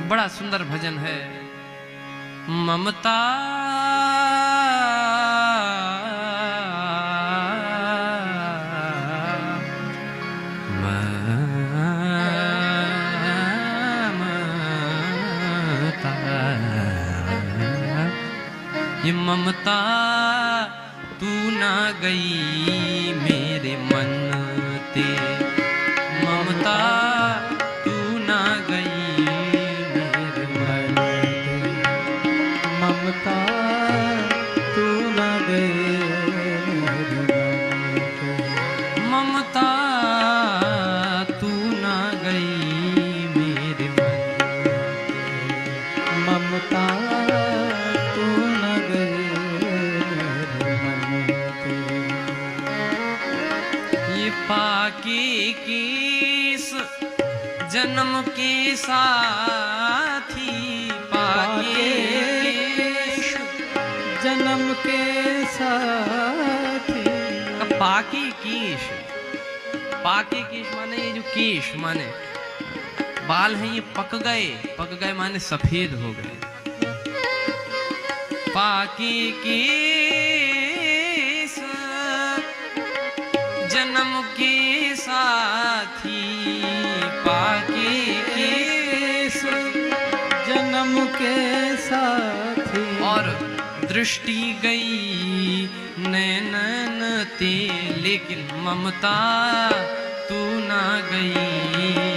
बड़ा सुंदर भजन है। ममता ये ममता तू ना गई मेरे मन ते, ममता तू ना गई मेरे मन ते, ममता तू ना गई मेरे मन ते, ममता तू ना गई मेरे मन ते, ममता तू ना गई मेरे मन ते। ये पाके किस जन्म के साथी, पाके किस जन्म के साथी, पाके केश, पाके केश माने ये जो केश माने बाल हैं ये पक गए माने सफेद हो गए। पाके केश जन्म के साथी, पाके केश जन्म के साथी, और दृष्टि गई नैनन ते, लेकिन ममता तू ना गई